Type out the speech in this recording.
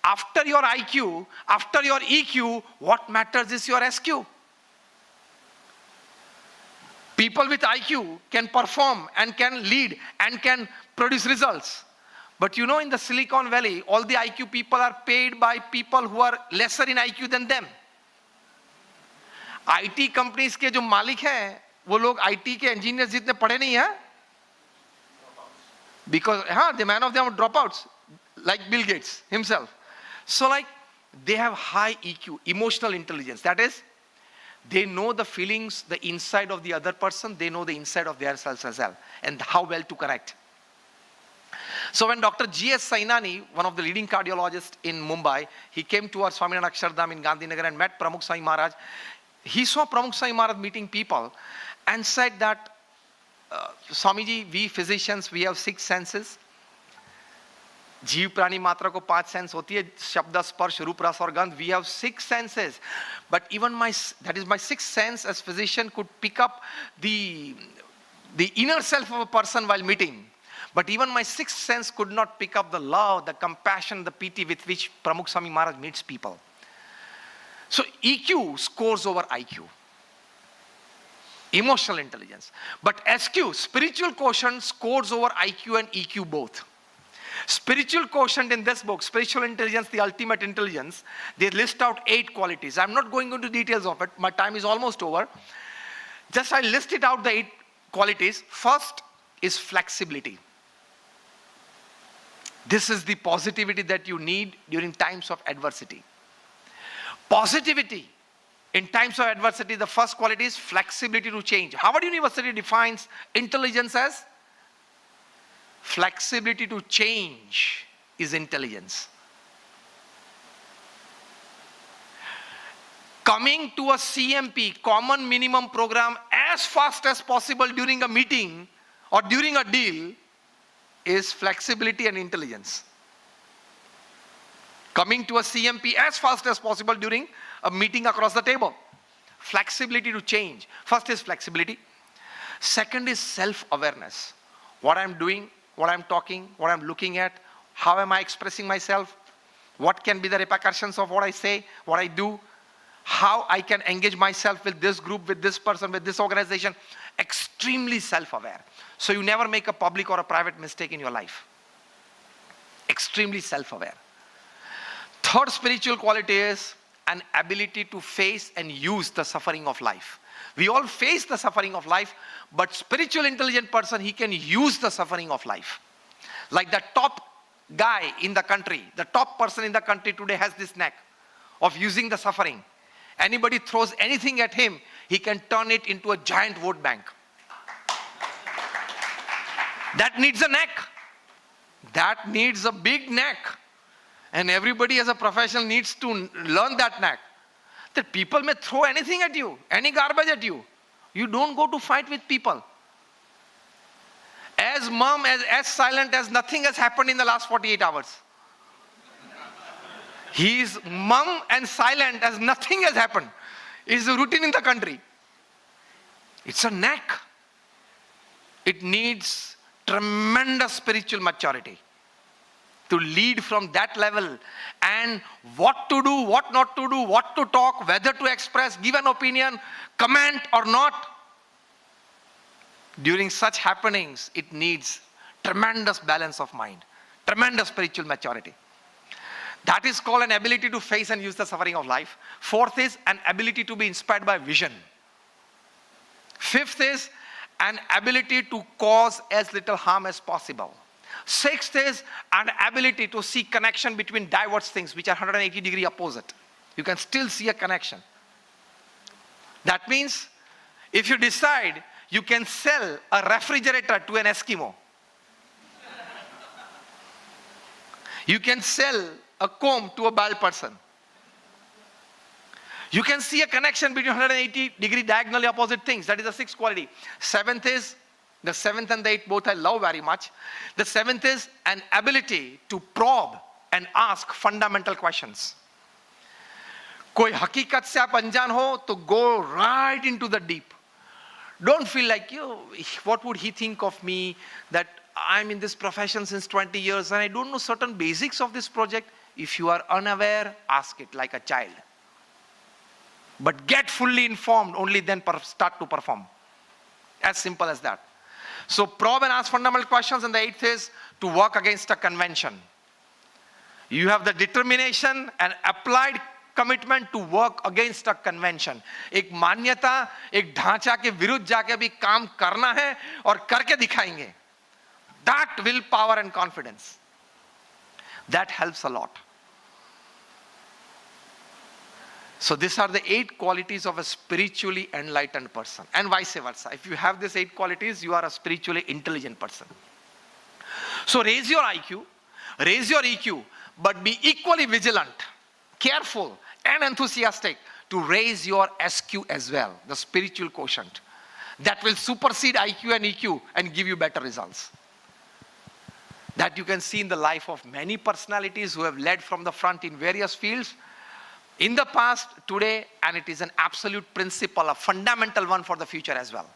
after your IQ, after your EQ, what matters is your SQ. People with IQ can perform and can lead and can produce results. But you know, in the Silicon Valley, all the IQ people are paid by people who are lesser in IQ than them. IT companies के जो मालिक हैं, वो लोग IT के engineers जितने पढ़े नहीं हैं. Because the man of them are dropouts, like Bill Gates himself. So like, they have high EQ, emotional intelligence. That is, they know the feelings, the inside of the other person, they know the inside of themselves as well, and how well to correct. So when Dr. G.S. Sainani, one of the leading cardiologists in Mumbai, he came to our Swaminarayan Akshardham in Gandhinagar and met Pramukh Swami Maharaj. He saw Pramukh Swami Maharaj meeting people and said that, Swamiji, we physicians, we have 6 senses. जीव प्राणी मात्रा को 5 sense होती है, शब्द स्पर्श रूप रस और गंध. We have 6 senses, but even my 6th sense as physician could pick up the inner self of a person while meeting. But even my 6th sense could not pick up the love, the compassion, the pity with which Pramukh Swami Maharaj meets people. So EQ scores over IQ. Emotional intelligence. But SQ, spiritual quotient, scores over IQ and EQ both. Spiritual quotient in this book, Spiritual Intelligence, the Ultimate Intelligence, they list out 8 qualities. I'm not going into details of it. My time is almost over. Just I list it out, the 8 qualities. First is flexibility. This is the positivity that you need during times of adversity. Positivity. In times of adversity, the first quality is flexibility to change. Harvard University defines intelligence as flexibility to change is intelligence. Coming to a CMP, common minimum program, as fast as possible during a meeting or during a deal is flexibility and intelligence. Coming to a CMP as fast as possible during a meeting across the table. Flexibility to change. First is flexibility. Second is self-awareness. What I'm doing, what I'm talking, what I'm looking at, how am I expressing myself, what can be the repercussions of what I say, what I do, how I can engage myself with this group, with this person, with this organization. Extremely self-aware. So you never make a public or a private mistake in your life. Extremely self-aware. Third spiritual quality is an ability to face and use the suffering of life. We all face the suffering of life, but spiritual intelligent person, he can use the suffering of life. Like the top guy in the country, the top person in the country today has this knack of using the suffering. Anybody throws anything at him, he can turn it into a giant vote bank. That needs a neck. That needs a big neck. And everybody as a professional needs to learn that knack. That people may throw anything at you, any garbage at you. You don't go to fight with people. As mum, as silent as nothing has happened in the last 48 hours. He is mum and silent as nothing has happened. It's a routine in the country. It's a knack. It needs tremendous spiritual maturity to lead from that level, and what to do, what not to do, what to talk, whether to express, give an opinion, comment or not. During such happenings, it needs tremendous balance of mind, tremendous spiritual maturity. That is called an ability to face and use the suffering of life. Fourth is an ability to be inspired by vision. Fifth is an ability to cause as little harm as possible. Sixth is an ability to see connection between diverse things which are 180-degree opposite. You can still see a connection. That means if you decide you can sell a refrigerator to an Eskimo. You can sell a comb to a bald person. You can see a connection between 180-degree diagonally opposite things. That is the sixth quality. Seventh is, the seventh and the eighth both I love very much. The seventh is an ability to probe and ask fundamental questions. कोई हकीकत से आप अनजान हो तो go right into the deep. Don't feel like, what would he think of me, that I'm in this profession since 20 years and I don't know certain basics of this project. If you are unaware, ask it like a child. But get fully informed, only then start to perform. As simple as that. So probe and ask fundamental questions, and the eighth is to work against a convention. You have the determination and applied commitment to work against a convention. एक मान्यता, एक ढांचा के विरुद्ध जाके भी काम करना है और करके दिखाएंगे. That willpower and confidence, that helps a lot. So these are the 8 qualities of a spiritually enlightened person, and vice versa. If you have these 8 qualities, you are a spiritually intelligent person. So raise your IQ, raise your EQ, but be equally vigilant, careful, and enthusiastic to raise your SQ as well, the spiritual quotient. That will supersede IQ and EQ and give you better results. That you can see in the life of many personalities who have led from the front in various fields, in the past, today, and it is an absolute principle, a fundamental one for the future as well.